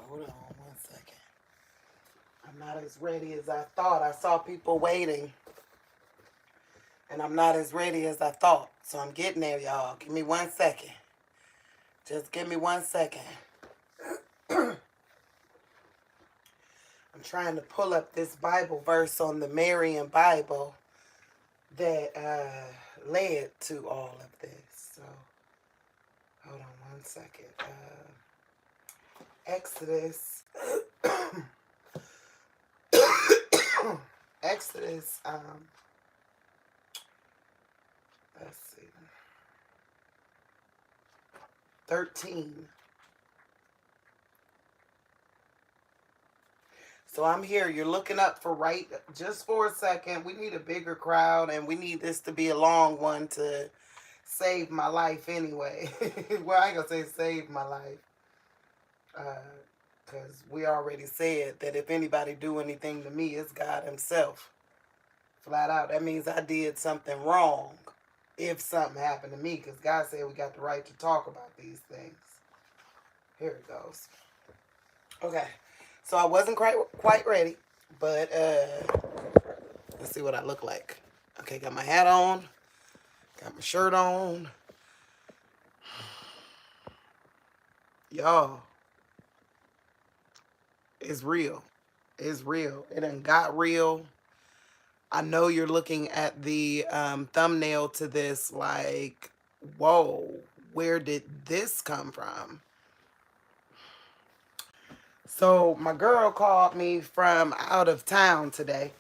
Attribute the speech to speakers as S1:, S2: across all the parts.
S1: Hold on 1 second. I'm not as ready as I thought. I saw people waiting, and I'm not as ready as I thought. So I'm getting there, y'all. Give me 1 second. Just give me 1 second. I'm trying to pull up this Bible verse on the Marian Bible that led to all of this. So hold on 1 second. Exodus. Exodus. Let's see. 13. So I'm here. You're looking up for right just for a second. We need a bigger crowd, and we need this to be a long one to save my life anyway. Well, I ain't gonna say save my life, because we already said that if anybody do anything to me, it's God Himself. Flat out. That means I did something wrong. If something happened to me, because God said we got the right to talk about these things. Here it goes. Okay. So I wasn't quite ready, but let's see what I look like. Okay, got my hat on, got my shirt on. Y'all, it's real. It's real. It done got real. I know you're looking at the thumbnail to this like, whoa, where did this come from? So my girl called me from out of town today.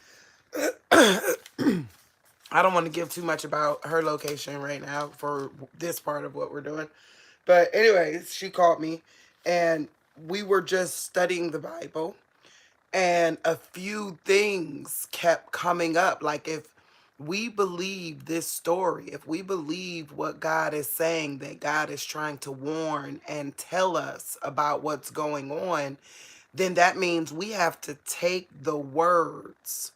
S1: I don't want to give too much about her location right now for this part of what we're doing. But anyways, she called me and we were just studying the Bible, and a few things kept coming up. Like, if we believe this story, if we believe what God is saying, that God is trying to warn and tell us about what's going on, then that means we have to take the words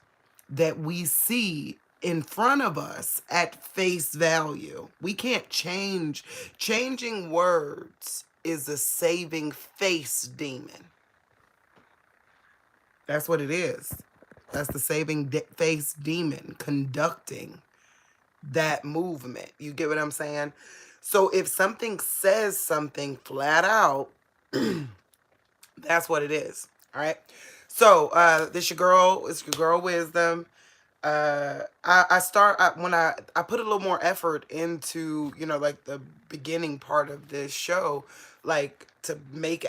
S1: that we see in front of us at face value. We can't change. Changing words is a saving face demon. That's what it is. That's the saving face demon conducting that movement. You get what I'm saying? So if something says something flat out, that's what it is. All right. So this your girl. It's your girl Wisdom. I put a little more effort into, like the beginning part of this show, like to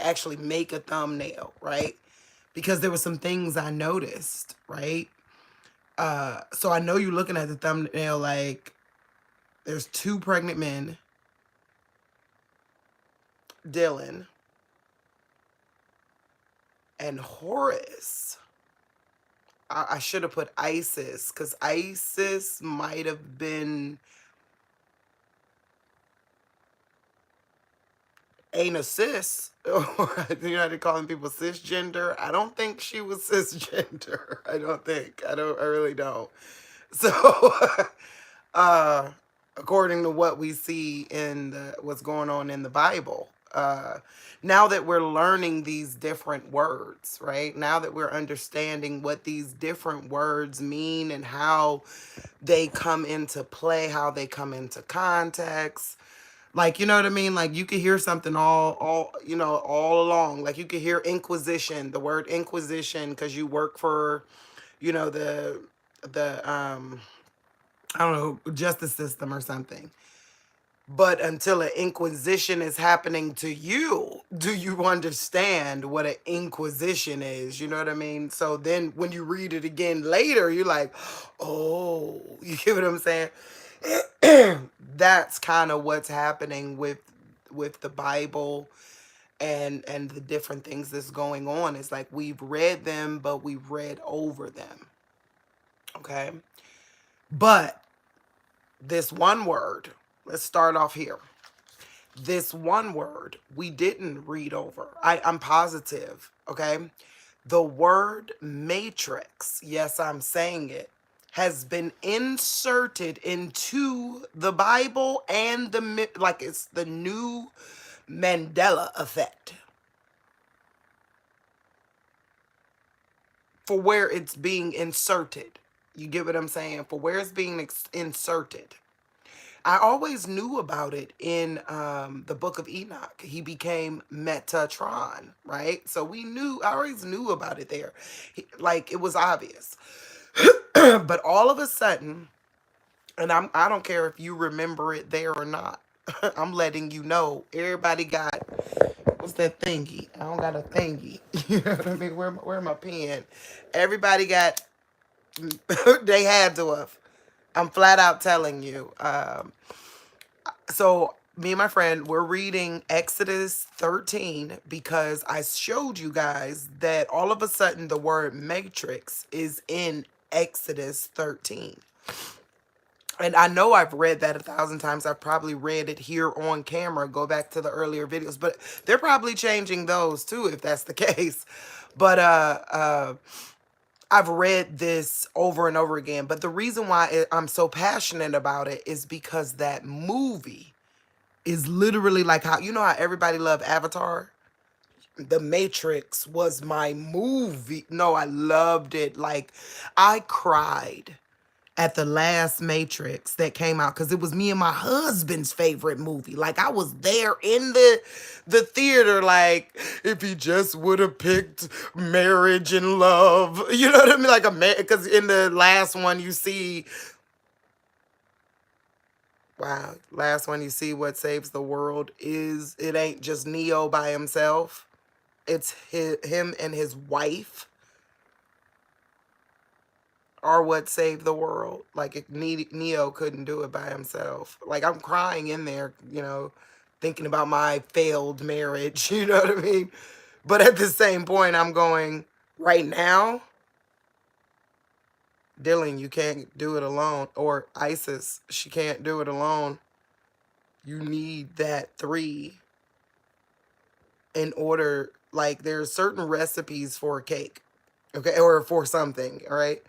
S1: actually make a thumbnail, right? Because there were some things I noticed, right? So I know you're looking at the thumbnail like there's two pregnant men, Dylan and Horace. I should have put Isis, because Isis might have been ain't a cis. You know, they're calling people cisgender. I don't think she was cisgender. I don't think. I really don't. So, according to what we see in what's going on in the Bible, now that we're learning these different words, right? Now that we're understanding what these different words mean and how they come into play, how they come into context. Like, you know what I mean? Like, you could hear something all along. Like, you could hear Inquisition, the word Inquisition, because you work for, the I don't know, justice system or something. But until an inquisition is happening to you, do you understand what an inquisition is? You know what I mean? So then when you read it again later, you're like, oh, you get what I'm saying? That's kind of what's happening with the Bible and the different things that's going on. It's like we've read them, but we've read over them. Okay? But this one word, let's start off here. This one word we didn't read over. I'm positive, okay? The word matrix, yes, I'm saying it, has been inserted into the Bible and like it's the new Mandela effect. for where it's being inserted. You get what I'm saying? For where it's being inserted. I always knew about it in the book of Enoch. He became Metatron, right? So I always knew about it there. Like, it was obvious. But all of a sudden, and I don't care if you remember it there or not. I'm letting you know. Everybody got, what's that thingy? I don't got a thingy. You know what I mean? Where my pen? Everybody got, they had to have. I'm flat out telling you. So me and my friend, we're reading Exodus 13 because I showed you guys that all of a sudden the word matrix is in Exodus 13. And I know I've read that 1,000 times. I've probably read it here on camera. Go back to the earlier videos, but they're probably changing those too if that's the case. But I've read this over and over again. But the reason why I'm so passionate about it is because that movie is literally like how, you know how everybody loved Avatar? The Matrix was my movie. No, I loved it. Like, I cried at the last Matrix that came out because it was me and my husband's favorite movie. Like, I was there in the theater, like, if he just would have picked marriage and love. You know what I mean? Like, because in the last one you see, wow, last one you see what saves the world is, it ain't just Neo by himself. It's him and his wife are what saved the world. Like, Neo couldn't do it by himself. Like, I'm crying in there, thinking about my failed marriage, you know what I mean? But at the same point, I'm going, right now, Dylan, you can't do it alone. Or Isis, she can't do it alone. You need that three in order, like, there are certain recipes for a cake, okay, or for something, all right?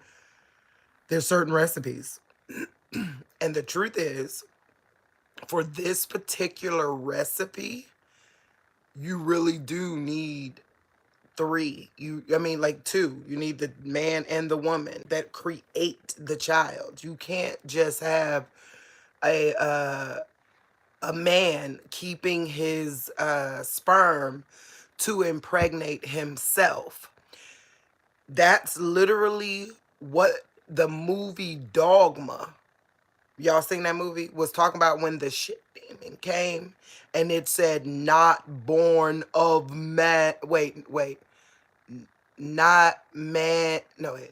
S1: There's certain recipes. And the truth is, for this particular recipe, you really do need three. I mean, like two. You need the man and the woman that create the child. You can't just have a man keeping his sperm to impregnate himself. That's literally what the movie Dogma, y'all seen that movie, was talking about when the shit demon came and it said not born of man. Wait. Not man. No, wait,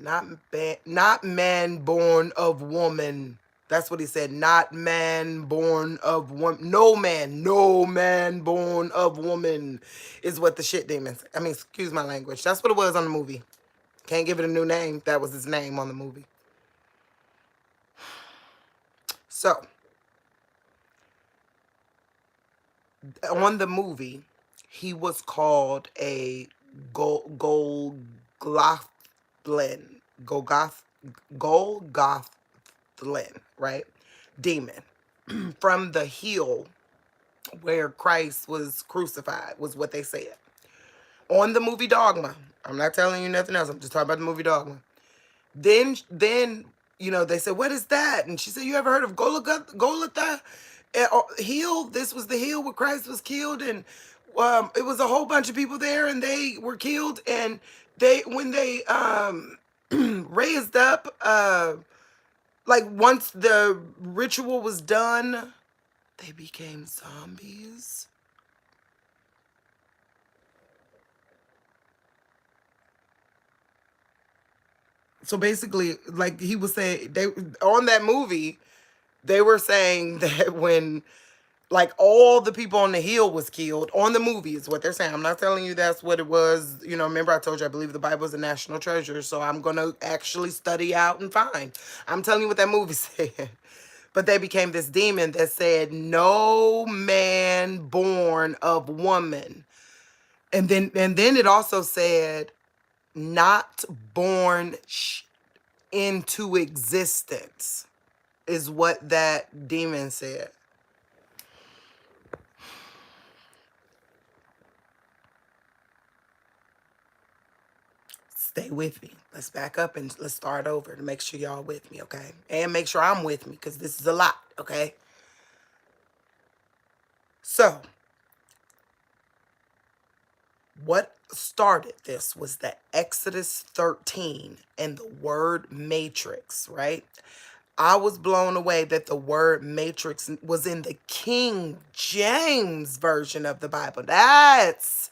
S1: not man born of woman. That's what he said. Not man born of woman. No man born of woman is what the shit demons. I mean, excuse my language. That's what it was on the movie. Can't give it a new name. That was his name on the movie. So, on the movie, he was called a Golgothlin. Golgothlin, right? Demon. From the hill where Christ was crucified, was what they said. On the movie Dogma. I'm not telling you nothing else. I'm just talking about the movie Dogma. Then they said, what is that? And she said, you ever heard of Golgotha? Hill? This was the hill where Christ was killed, and it was a whole bunch of people there, and they were killed, and when they raised up, like, once the ritual was done, they became zombies. So basically, like he was saying, they on that movie, they were saying that when, like, all the people on the hill was killed on the movie is what they're saying. I'm not telling you that's what it was. Remember I told you I believe the Bible is a national treasure, so I'm going to actually study out and find. I'm telling you what that movie said. But they became this demon that said, no man born of woman. And then it also said, not born into existence, is what that demon said. Stay with me. Let's back up and let's start over to make sure y'all with me, okay? And make sure I'm with me because this is a lot, okay? So, what started this was the Exodus 13 and the word matrix, right? I was blown away that the word matrix was in the King James version of the Bible. That's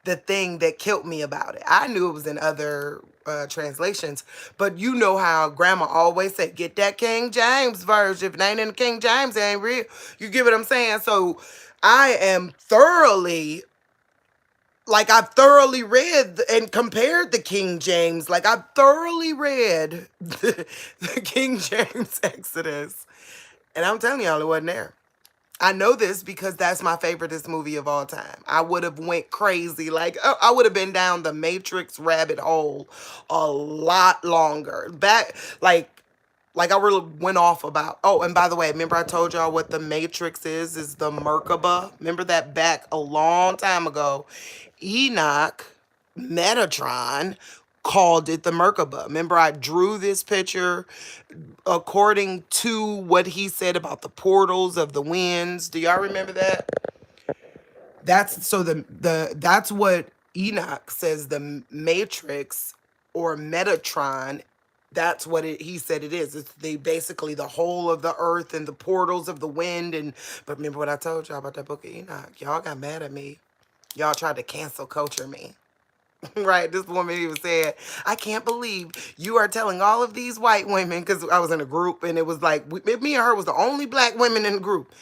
S1: the thing that killed me about it. I knew it was in other translations, but you know how grandma always said, get that King James version. If it ain't in the King James, it ain't real. You get what I'm saying? So I am thoroughly, like, I've thoroughly read and compared the King James. Like, I've thoroughly read the King James Exodus. And I'm telling y'all, it wasn't there. I know this because that's my favoriteest movie of all time. I would have went crazy. Like, I would have been down the Matrix rabbit hole a lot longer. Like I really went off about. Oh, and by the way, remember I told y'all what the Matrix is the Merkaba. Remember that back a long time ago. Enoch, Metatron, called it the Merkaba. Remember I drew this picture according to what he said about the portals of the winds. Do y'all remember that? That's so the that's what Enoch says the Matrix or Metatron. That's what he said it is. It's basically the whole of the earth and the portals of the wind. And but remember what I told y'all about that book of Enoch? Y'all got mad at me. Y'all tried to cancel culture me. Right, this woman even said, I can't believe you are telling all of these white women, because I was in a group and it was like, me and her was the only black women in the group.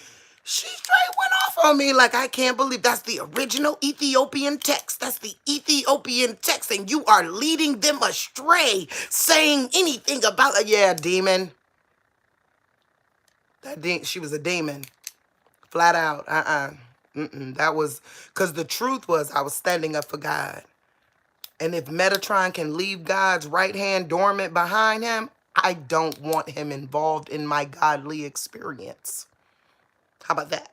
S1: She straight went off on me like, I can't believe that's the original Ethiopian text. That's the Ethiopian text, and you are leading them astray, saying anything about it. Yeah, demon. She was a demon. Flat out. That was, because the truth was I was standing up for God. And if Metatron can leave God's right hand dormant behind him, I don't want him involved in my godly experience. How about that?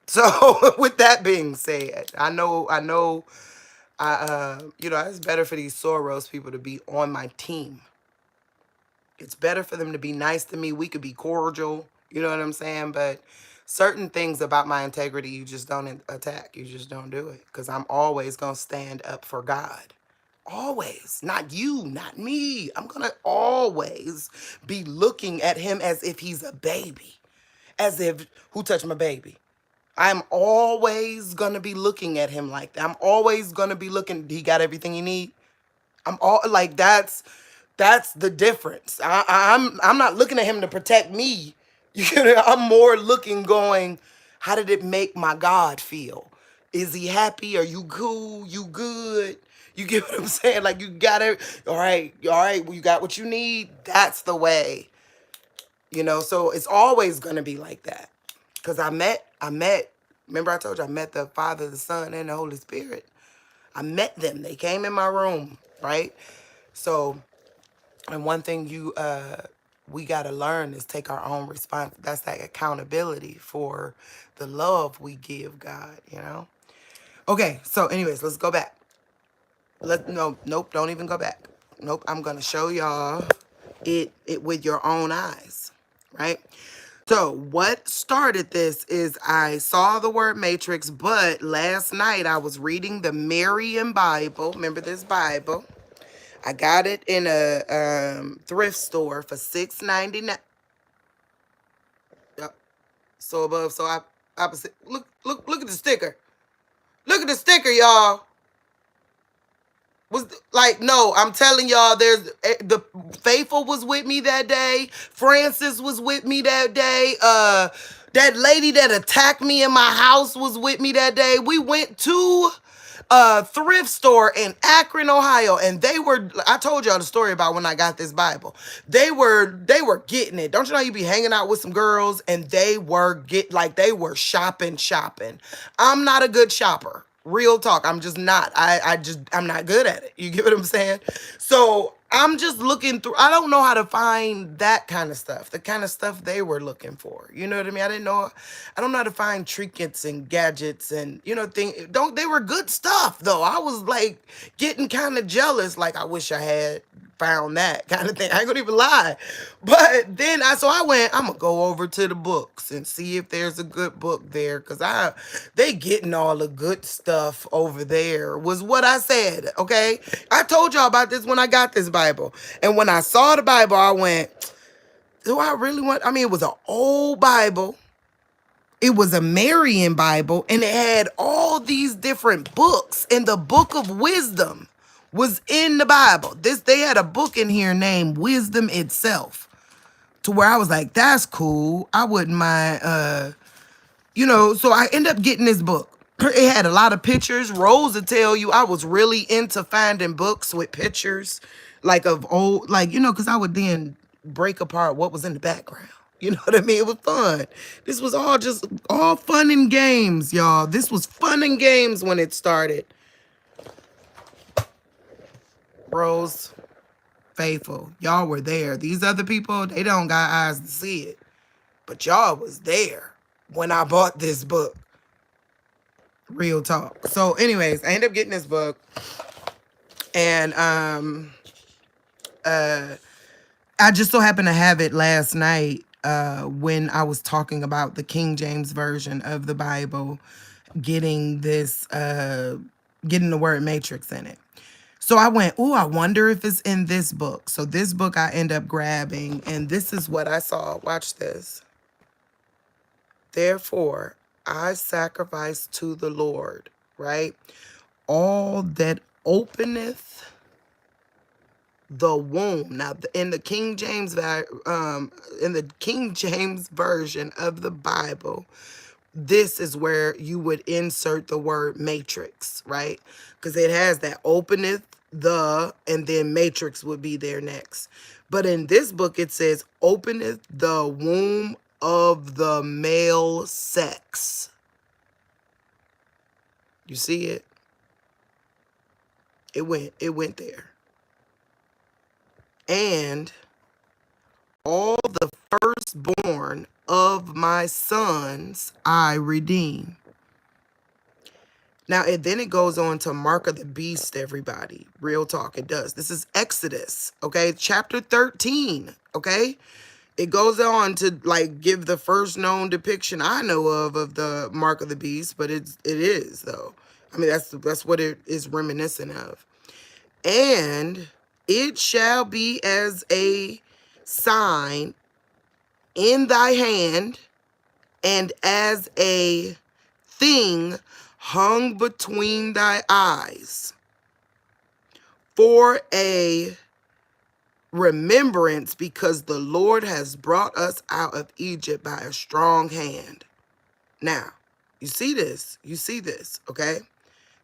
S1: So with that being said, I know, it's better for these Soros people to be on my team. It's better for them to be nice to me. We could be cordial. You know what I'm saying? But certain things about my integrity, you just don't attack. You just don't do it. Because I'm always going to stand up for God. Always. Not you, not me. I'm going to always be looking at him as if he's a baby. As if, who touched my baby? I'm always going to be looking at him like that. I'm always going to be looking, he got everything he need? I'm all like, that's the difference. I'm not looking at him to protect me. I'm more looking, going, how did it make my God feel? Is he happy? Are you cool? You good? You get what I'm saying? Like, you got it. All right. Well, you got what you need. That's the way. So it's always going to be like that. Because I met, remember I told you I met the Father, the Son, and the Holy Spirit. I met them. They came in my room, right? So, and one thing we got to learn is take our own response. That's that accountability for the love we give God, Okay, so anyways, let's go back. Nope, don't even go back. Nope, I'm going to show y'all it with your own eyes, right? So what started this is I saw the word matrix, but last night I was reading the Merriam Bible. Remember this Bible? I got it in a thrift store for $6.99. Yep. So above, so opposite. Look at the sticker. Look at the sticker, y'all. Was like, no, I'm telling y'all, the Faithful was with me that day. Francis was with me that day. That lady that attacked me in my house was with me that day. We went to a thrift store in Akron, Ohio, and I told y'all the story about when I got this Bible. They were getting it. Don't you know you be hanging out with some girls and they were shopping. I'm not a good shopper. Real talk. I'm just not. I'm not good at it. You get what I'm saying? So I'm just looking through. I don't know how to find that kind of stuff, the kind of stuff they were looking for. You know what I mean? I don't know how to find trinkets and gadgets and, they were good stuff though. I was like getting kind of jealous. Like, I wish I had found that kind of thing. I ain't gonna even lie. But then I went, I'm gonna go over to the books and see if there's a good book there. Cause they getting all the good stuff over there was what I said. Okay. I told y'all about this when I got this Bible. And when I saw the Bible, I went, do I really want, it was an old Bible. It was a Marian Bible, and it had all these different books, and the book of wisdom was in the Bible. They had a book in here named Wisdom Itself, to where I was like, that's cool. I wouldn't mind, so I end up getting this book. It had a lot of pictures. Rose would tell you I was really into finding books with pictures, like of old, because I would then break apart what was in the background. You know what I mean? It was fun. This was all fun and games, y'all. This was fun and games when it started. Rose, Faithful, y'all were there. These other people, they don't got eyes to see it. But y'all was there when I bought this book. Real talk. So anyways, I ended up getting this book. And I just so happened to have it last night when I was talking about the King James version of the Bible getting getting the word matrix in it. So I went, oh, I wonder if it's in this book. So this book I end up grabbing, and this is what I saw. Watch this. Therefore, I sacrifice to the Lord, right? All that openeth the womb. Now, in the King James version of the Bible, this is where you would insert the word matrix, right? Because it has that openeth the, and then matrix would be there next. But in this book, it says openeth the womb of the male sex. You see it? It went there. And all the firstborn of my sons I redeem. Now, then it goes on to mark of the beast, everybody. Real talk, it does. This is Exodus, okay? Chapter 13, okay? It goes on to, give the first known depiction I know of the mark of the beast, but it is, though. That's what it is reminiscent of. And it shall be as a sign in thy hand, and as a thing hung between thy eyes, for a remembrance, because the Lord has brought us out of Egypt by a strong hand. Now, you see this, okay?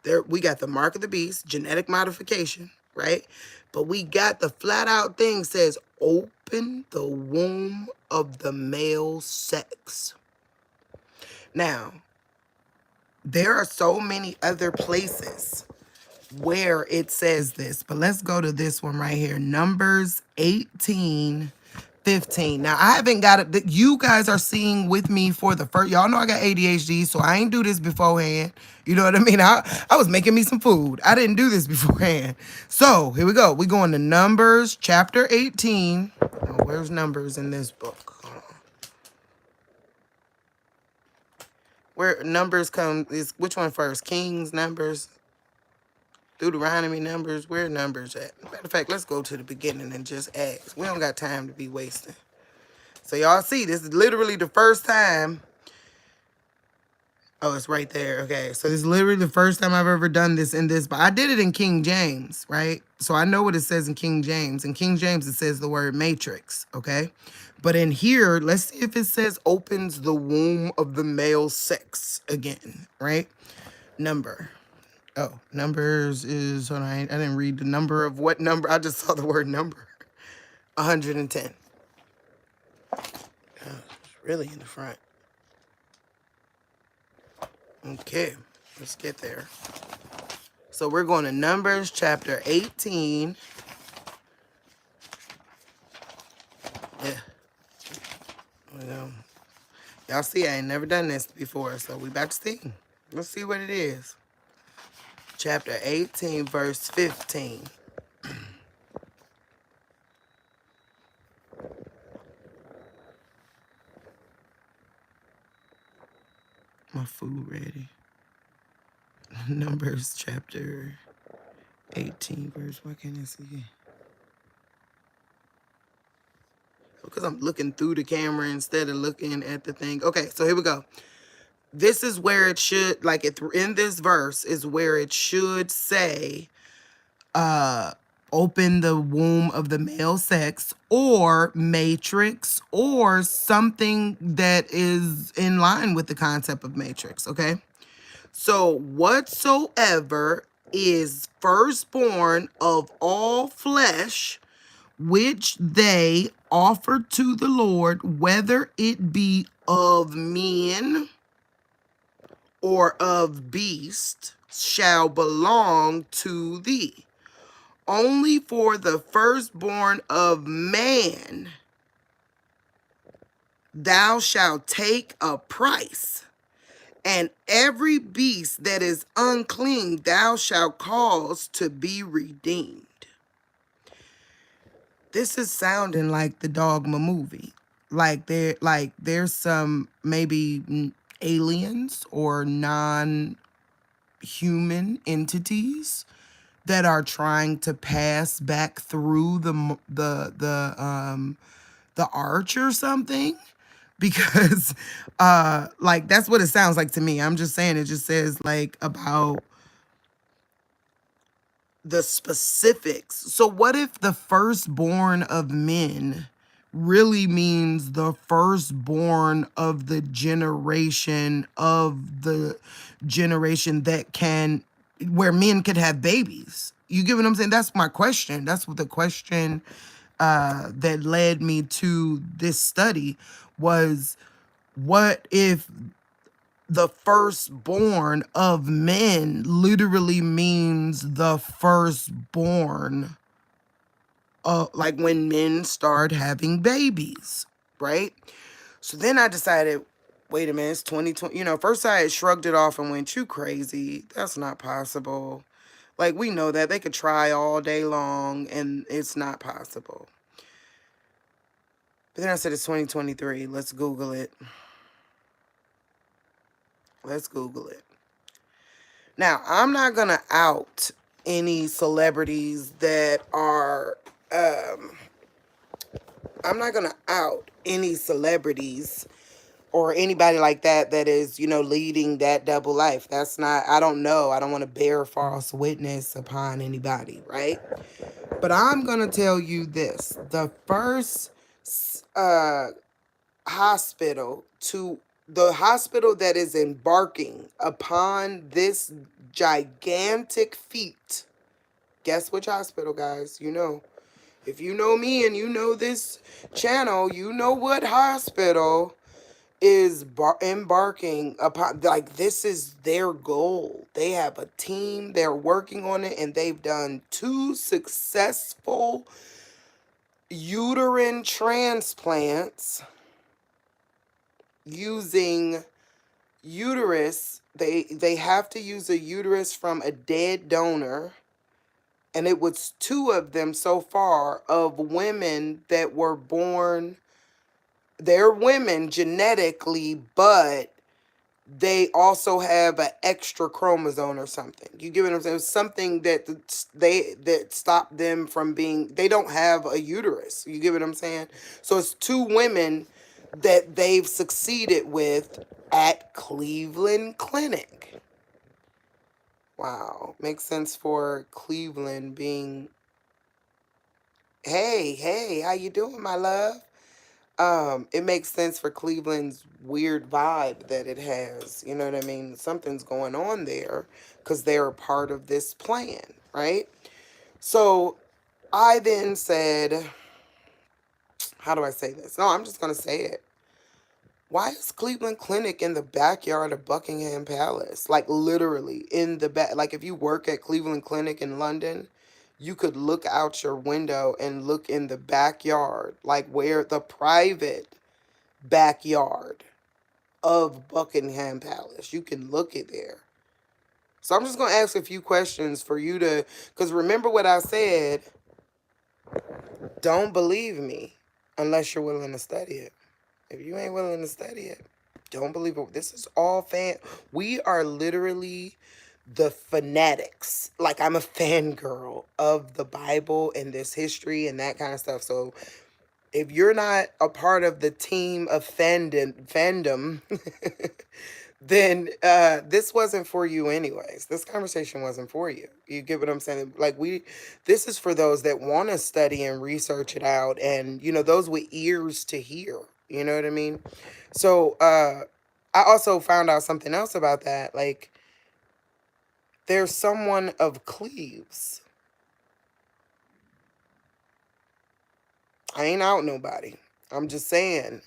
S1: There, we got the mark of the beast, genetic modification, right? But we got the flat out thing says, open the womb of the male sex. Now, there are so many other places where it says this, but let's go to this one right here. Numbers 18:15. Now, I haven't got it. You guys are seeing with me for the first. Y'all know I got ADHD, so I ain't do this beforehand. You know what I mean? I was making me some food. I didn't do this beforehand. So here we go. We going to Numbers chapter 18. Oh, where's Numbers in this book? Where Numbers is which one first? Kings, Numbers, Deuteronomy, Numbers. Where Numbers at? Matter of fact, let's go to the beginning and just ask. We don't got time to be wasting. So y'all see, this is literally the first time. Oh, it's right there. Okay, so this is literally the first time I've ever done this in this. But I did it in King James, right? So I know what it says in King James. In King James, it says the word matrix, okay? But in here, let's see if it says opens the womb of the male sex again, right? Numbers is, hold on, I didn't read the number of what number. I just saw the word number. 110. Oh, it's really in the front. Okay. Let's get there. So we're going to Numbers chapter 18. Yeah. Well, y'all see, I ain't never done this before, so we about to see. Let's see what it is. Chapter 18, verse 15. My food ready. Numbers chapter 18, verse. Why can't I see? Because I'm looking through the camera instead of looking at the thing. Okay, so here we go. This is where it should, like, in this verse is where it should say, open the womb of the male sex, or matrix, or something that is in line with the concept of matrix, okay? So whatsoever is firstborn of all flesh, which they offer to the Lord, whether it be of men or of beast, shall belong to thee. Only for the firstborn of man thou shalt take a price, and every beast that is unclean thou shalt cause to be redeemed. This is sounding like the Dogma movie. There's some maybe aliens or non-human entities that are trying to pass back through the arch or something, because like that's what it sounds like to me. I'm just saying, it just says like about the specifics. So what if the firstborn of men really means the firstborn of the generation that can, where men could have babies? You get what I'm saying? That's my question. That's what the question that led me to this study was, what if the firstborn of men literally means the firstborn, like when men start having babies, right? So then I decided, wait a minute, it's 2020. First I had shrugged it off and went, you crazy. That's not possible. Like, we know that. They could try all day long and it's not possible. But then I said, it's 2023. Let's Google it. Let's Google it. Now, I'm not going to out any celebrities that are, I'm not going to out any celebrities or anybody like that is, leading that double life. That's not, I don't know. I don't want to bear false witness upon anybody, right? But I'm going to tell you this. The first hospital the hospital that is embarking upon this gigantic feat. Guess which hospital, guys? If you know me and you know this channel, you know what hospital is embarking upon. Like, this is their goal. They have a team. They're working on it, and they've done 2 successful uterine transplants using uterus. They have to use a uterus from a dead donor, and it was 2 of them so far, of women that were born. They're women genetically, but they also have an extra chromosome or something. You get what I'm saying? It's something that stopped them from being. They don't have a uterus. You get what I'm saying? So it's 2 women that they've succeeded with at Cleveland Clinic. Wow. Makes sense for Cleveland being, hey, how you doing, my love? It makes sense for Cleveland's weird vibe that it has. You know what I mean? Something's going on there because they're a part of this plan, right? So I then said, how do I say this? No, I'm just going to say it. Why is Cleveland Clinic in the backyard of Buckingham Palace? Like literally in the back. Like if you work at Cleveland Clinic in London, you could look out your window and look in the backyard, like where the private backyard of Buckingham Palace. You can look it there. So I'm just gonna ask a few questions for you to, because remember what I said. Don't believe me unless you're willing to study it. If you ain't willing to study it, don't believe it. This is all fan. We are literally the fanatics. Like I'm a fangirl of the Bible and this history and that kind of stuff. So if you're not a part of the team of fandom, then this wasn't for you anyways. This conversation wasn't for you. You get what I'm saying? Like this is for those that want to study and research it out, and those with ears to hear. You know what I mean? So I also found out something else about that. Like there's someone of Cleves. I ain't out nobody. I'm just saying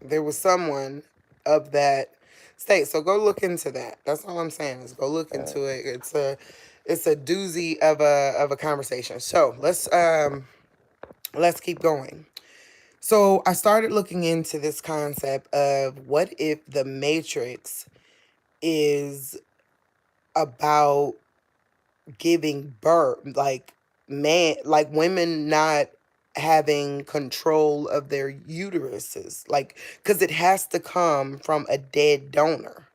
S1: there was someone of that state. So go look into that. That's all I'm saying is go look into it. It's a doozy of a conversation. So let's keep going. So I started looking into this concept of what if the Matrix is about giving birth, like women not having control of their uteruses, like because it has to come from a dead donor.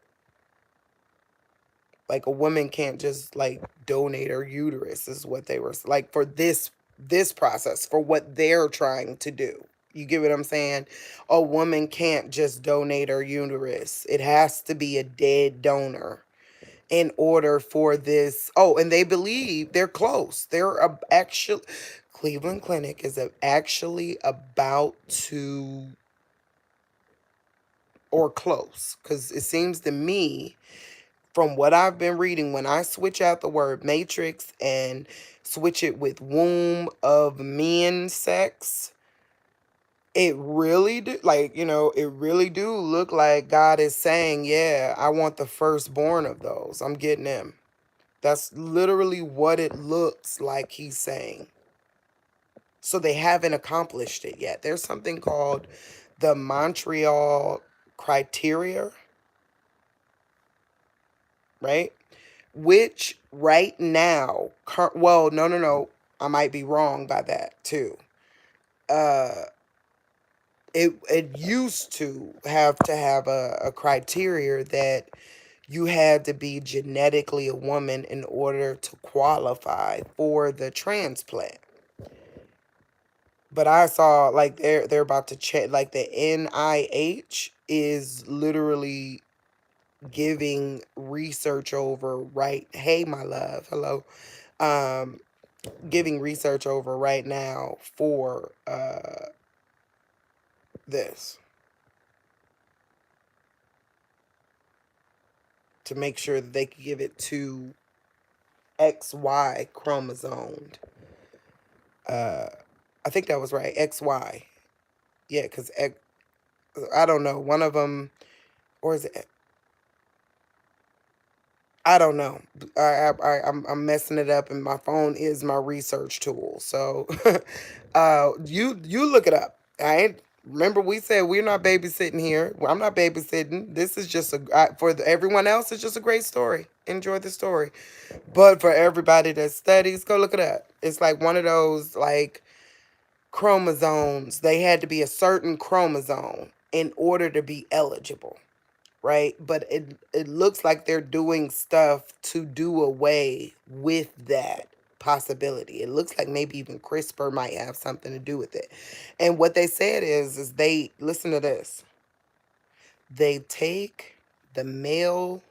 S1: Like a woman can't just like donate her uterus is what they were like for this process for what they're trying to do. You get what I'm saying? A woman can't just donate her uterus. It has to be a dead donor in order for this. Oh, and they believe they're close. They're actually Cleveland Clinic is actually about to or close because it seems to me from what I've been reading when I switch out the word matrix and switch it with womb of men sex, it really do it really do look like God is saying, yeah, I want the firstborn of those. I'm getting them. That's literally what it looks like he's saying. So they haven't accomplished it yet. There's something called the Montreal criteria, right? Which right now, well, no, I might be wrong by that too. Uh, it used to have a criteria that you had to be genetically a woman in order to qualify for the transplant. But I saw like they're about to check, like the NIH is literally giving research over, right, hey my love, hello, um giving research over right now for this to make sure that they can give it to XY chromosomed. uh I think that was right, XY. Yeah, because I don't know, one of them, or is it, I don't know. I'm messing it up, and my phone is my research tool. So, you look it up. I ain't remember we said we're not babysitting here. Well, I'm not babysitting. This is just everyone else. It's just a great story. Enjoy the story, but for everybody that studies, go look it up. It's like one of those like chromosomes. They had to be a certain chromosome in order to be eligible, right? But it looks like they're doing stuff to do away with that possibility. It looks like maybe even CRISPR might have something to do with it. And what they said is they listen to this. They take the male,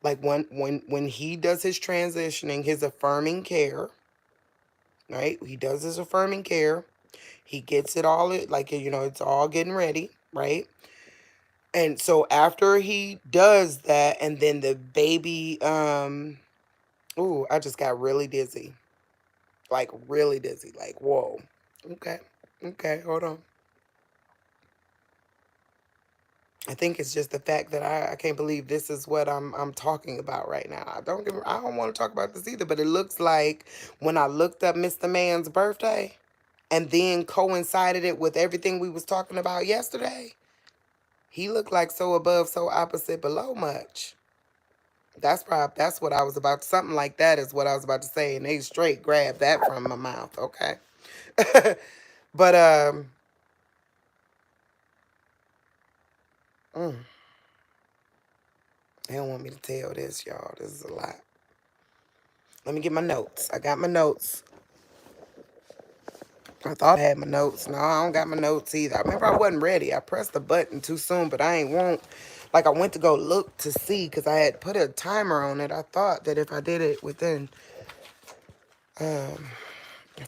S1: like when he does his transitioning, his affirming care, right? He does his affirming care. He gets it all like it's all getting ready, right? And so after he does that, and then the baby, ooh, I just got really dizzy. Like really dizzy. Like, whoa. Okay. Okay, hold on. I think it's just the fact that I can't believe this is what I'm talking about right now. I don't want to talk about this either, but it looks like when I looked up Mr. Man's birthday and then coincided it with everything we was talking about yesterday, he looked like so above, so opposite, below much. That's what I was about. Something like that is what I was about to say, and they straight grabbed that from my mouth. Okay, but mm, they don't want me to tell this, y'all. This is a lot. Let me get my notes. I got my notes. I thought I had my notes. No, I don't got my notes either. I remember I wasn't ready. I pressed the button too soon, but I ain't won't. Like I went to go look to see because I had put a timer on it. I thought that if I did it within a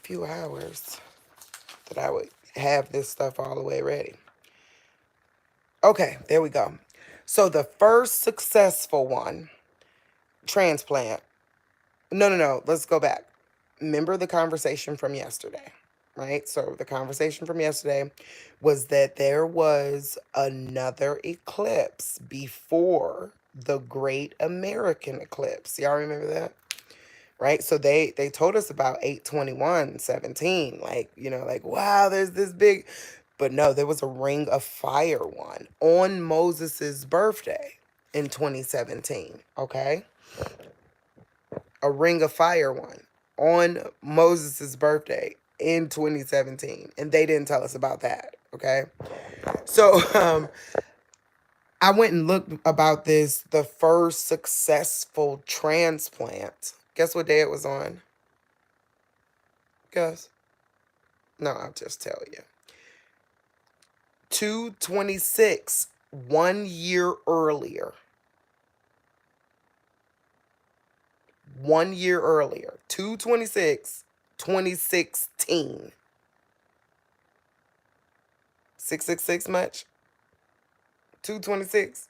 S1: few hours, that I would have this stuff all the way ready. Okay, there we go. So the first successful one, transplant. No, no, no. Let's go back. Remember the conversation from yesterday, right? So the conversation from yesterday was that there was another eclipse before the Great American Eclipse. Y'all remember that? Right? So they told us about 8/21/17. Like, like, wow, there's this big, but no, there was a ring of fire one on Moses's birthday in 2017. Okay, a ring of fire one on Moses's birthday in 2017, and they didn't tell us about that. Okay, so I went and looked about this. The first successful transplant. Guess what day it was on? Guess. No, I'll just tell you. 2/26, 1 year earlier. 1 year earlier. 2/26, 2016. 666 much? 2/26,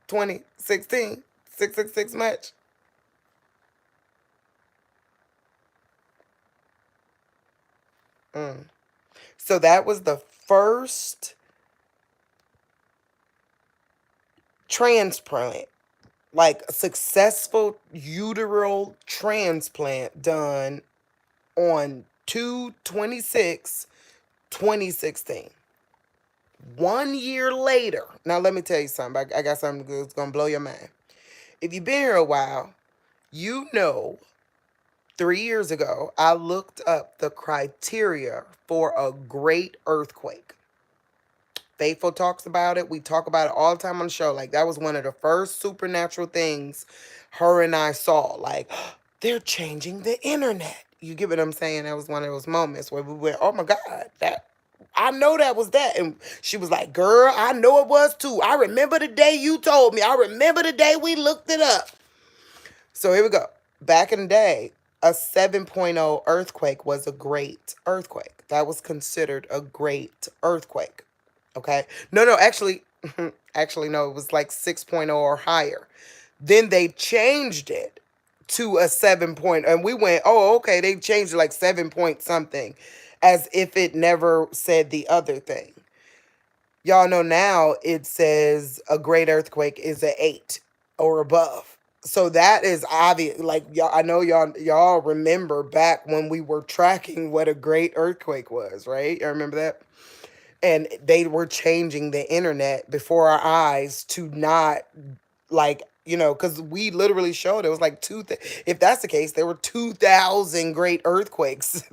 S1: 2016. 666 much? Mm. So that was the first transplant, like a successful uteral transplant done on 2/26, 2016. 1 year later. Now, let me tell you something. I got something that's going to blow your mind. If you've been here a while, you know 3 years ago, I looked up the criteria for a great earthquake. Faithful talks about it. We talk about it all the time on the show. Like, that was one of the first supernatural things her and I saw. Like, they're changing the internet. You get what I'm saying? That was one of those moments where we went, oh my God, I know that was that. And she was like, girl, I know it was too. I remember the day you told me. I remember the day we looked it up. So here we go. Back in the day, a 7.0 earthquake was a great earthquake. That was considered a great earthquake. Okay. No, actually, actually, no, it was like 6.0 or higher. Then they changed it to a 7 point, and we went, oh, okay, they changed it like 7 point something, as if it never said the other thing. Y'all know now it says a great earthquake is a 8 or above. So that is obvious. Like, y'all, I know y'all remember back when we were tracking what a great earthquake was, right? I remember that. And they were changing the internet before our eyes to not, like, because we literally showed it was like if that's the case, there were 2,000 great earthquakes.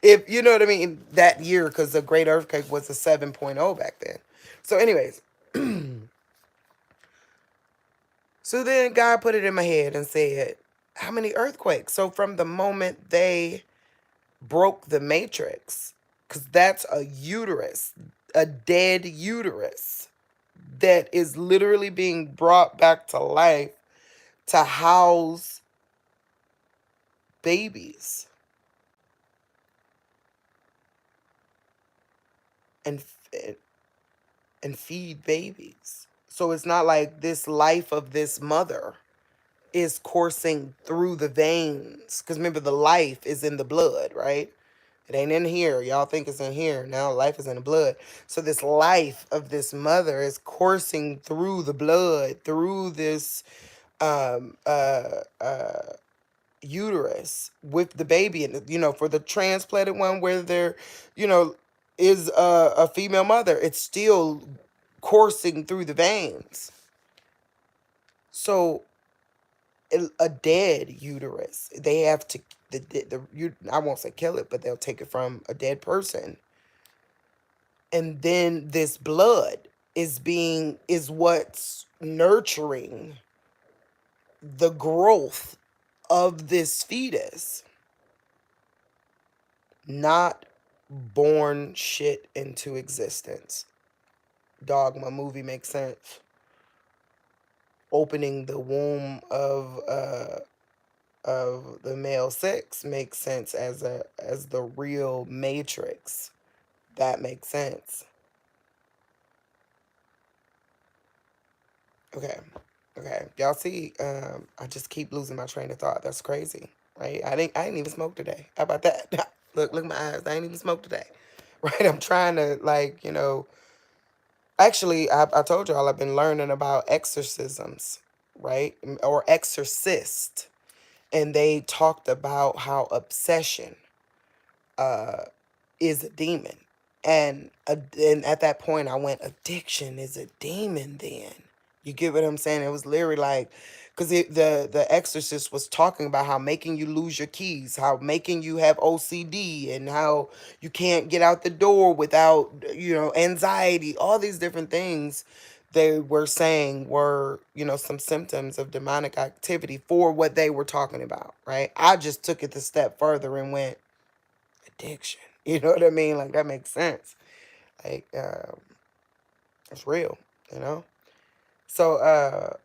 S1: If you know what I mean, that year, because the great earthquake was a 7.0 back then. So, anyways, so then God put it in my head and said, how many earthquakes? So from the moment they broke the matrix, because that's a uterus, a dead uterus that is literally being brought back to life to house babies and and feed babies. So it's not like this life of this mother is coursing through the veins. Because remember, the life is in the blood, right? It ain't in here. Y'all think it's in here. Now life is in the blood. So this life of this mother is coursing through the blood, through this um, uh, uh, uterus with the baby. And, for the transplanted one where there, you know, is a female mother, it's still coursing through the veins. So a dead uterus, they have to, I won't say kill it, but they'll take it from a dead person. And then this blood is what's nurturing the growth of this fetus, not born shit into existence. Dogma movie makes sense. Opening the womb of the male sex makes sense as the real matrix. That makes sense. Okay. Okay. Y'all see, I just keep losing my train of thought. That's crazy. Right? I didn't even smoke today. How about that? Look at my eyes. I ain't even smoked today. Right? I'm trying to, actually, I told y'all I've been learning about exorcisms, right? Or exorcist. And they talked about how obsession uh is a demon. And at that point I went, addiction is a demon then. You get what I'm saying? It was literally like, because the exorcist was talking about how making you lose your keys, how making you have OCD, and how you can't get out the door without, anxiety, all these different things they were saying were, some symptoms of demonic activity for what they were talking about, right? I just took it a step further and went, addiction. You know what I mean? Like, that makes sense. Like, it's real, you know? So,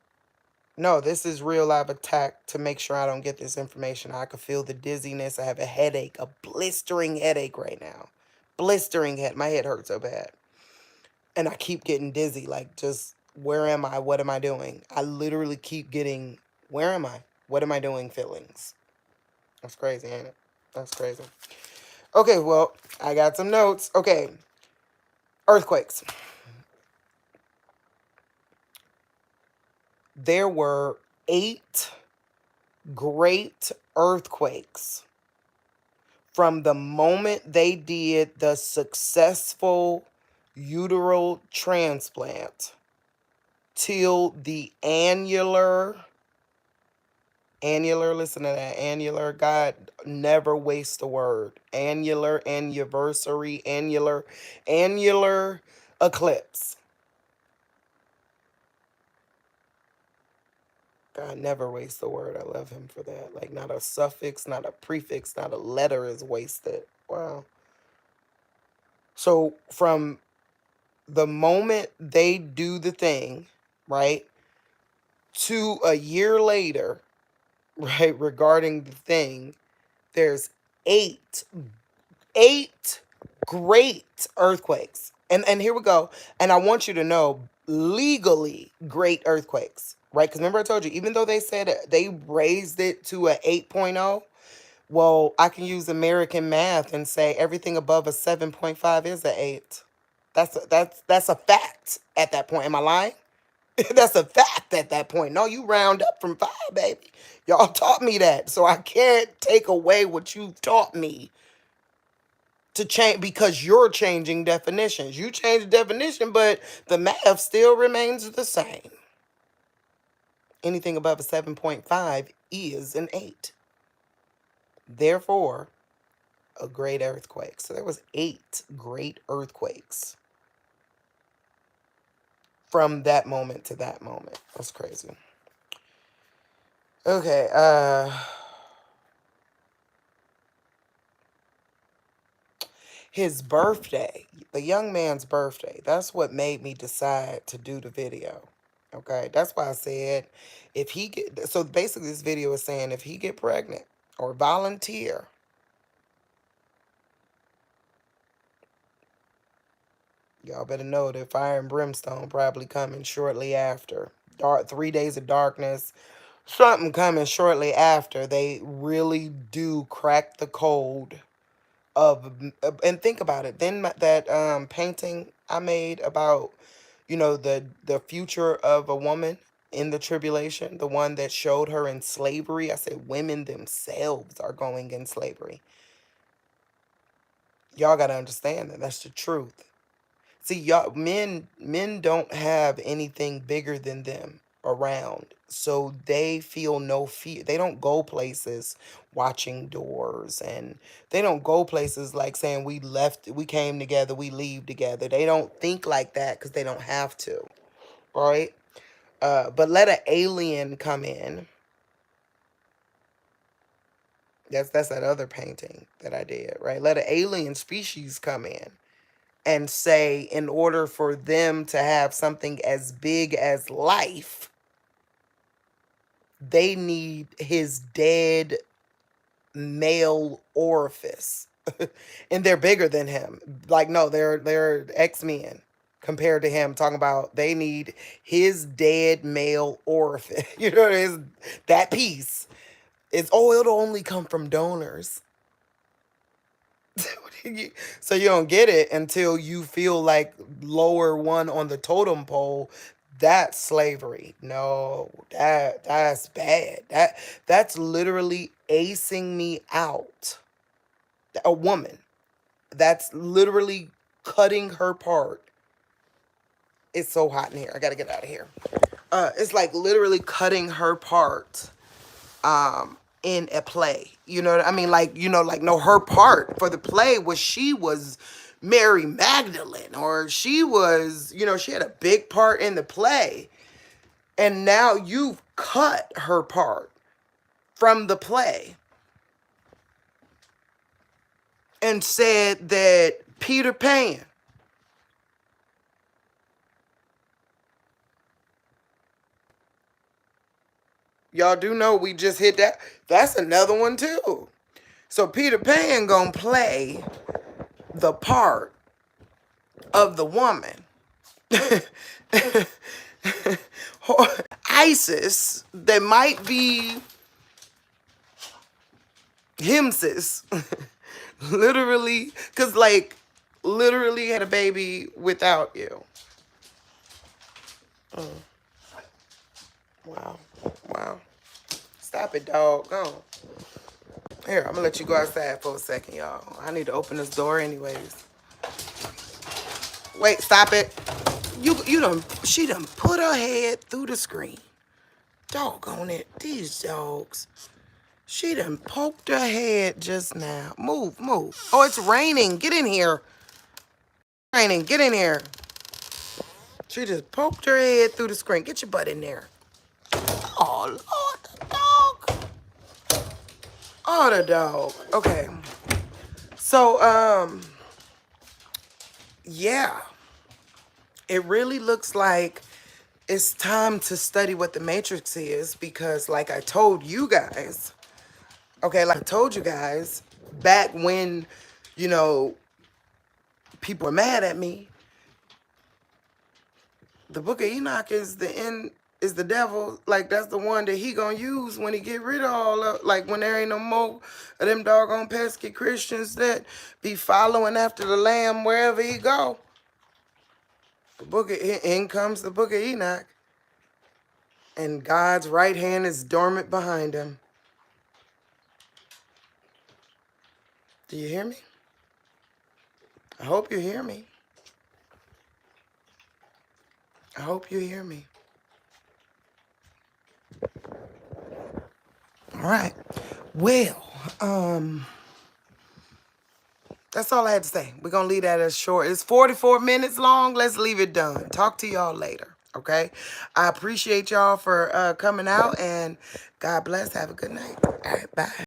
S1: no, this is real live attack to make sure I don't get this information. I could feel the dizziness. I have a headache, a blistering headache right now. Blistering head. My head hurts so bad. And I keep getting dizzy. Like, just, where am I? What am I doing? I literally keep getting, where am I? What am I doing feelings. That's crazy, ain't it? That's crazy. Okay, well, I got some notes. Okay. Earthquakes. There were 8 great earthquakes from the moment they did the successful uteral transplant till the annular, listen to that, annular, God never wastes a word, annular, anniversary, annular eclipse. God never wastes a word. I love him for that. Like, not a suffix, not a prefix, not a letter is wasted. Wow. So from the moment they do the thing, right, to a year later, right, regarding the thing, there's eight great earthquakes. And here we go. And I want you to know, legally great earthquakes, right? Because remember I told you, even though they said they raised it to a 8.0, well, I can use American math and say everything above a 7.5 is a 8. That's a fact at that point. Am I lying? That's a fact at that point. No, you round up from 5, baby. Y'all taught me that. So I can't take away what you've taught me to change because you're changing definitions. You change the definition, but the math still remains the same. Anything above a 7.5 is an 8. Therefore, a great earthquake. So there was 8 great earthquakes from that moment to that moment. That's crazy. Okay, his birthday, the young man's birthday, that's what made me decide to do the video. Okay, that's why I said if he get, so basically this video is saying if he get pregnant or volunteer, y'all better know that fire and brimstone probably coming shortly after. 3 days of darkness, something coming shortly after. They really do crack the code of, and think about it. Then that painting I made about, the future of a woman in the tribulation, the one that showed her in slavery. I said women themselves are going in slavery. Y'all got to understand that that's the truth. See, y'all, men don't have anything bigger than them around. So they feel no fear. They don't go places watching doors, and they don't go places like saying we came together, we leave together. They don't think like that because they don't have to, right? But let an alien come in. That's that other painting that I did, right? Let an alien species come in and say, in order for them to have something as big as life, they need his dead male orifice. And they're bigger than him. Like, no, they're X-Men compared to him, talking about they need his dead male orifice. That piece is, oh, it'll only come from donors. So you don't get it until you feel like lower one on the totem pole. That's slavery. No, that's bad. That's literally acing me out. A woman. That's literally cutting her part. It's so hot in here. I gotta get out of here. It's like literally cutting her part in a play. You know what I mean? Like, like, no, her part for the play was she was Mary Magdalene, or she was, she had a big part in the play. And now you've cut her part from the play and said that Peter Pan, y'all do know we just hit that. That's another one too. So Peter Pan gonna play the part of the woman. ISIS, that might be him, sis. Literally, because, like, literally had a baby without you. Wow. Wow. Stop it, dog. Go on. Here, I'm gonna let you go outside for a second, y'all. I need to open this door anyways. Wait, stop it. She done put her head through the screen. Doggone it. These dogs. She done poked her head just now. Move, move. Oh, it's raining. Get in here. Raining. Get in here. She just poked her head through the screen. Get your butt in there. Oh, Lord, the dog. Oh, the dog. Okay. So, yeah. It really looks like it's time to study what the Matrix is, because like I told you guys, back when, people were mad at me, the book of Enoch is the devil. Like, that's the one that he gonna use when he get rid of all of, like, when there ain't no more of them doggone pesky Christians that be following after the lamb wherever he go. In comes the book of Enoch, and God's right hand is dormant behind him. Do you hear me? I hope you hear me. I hope you hear me. All right. Well, that's all I had to say. We're going to leave that as short. It's 44 minutes long. Let's leave it done. Talk to y'all later. Okay? I appreciate y'all for coming out, and God bless. Have a good night. All right. Bye.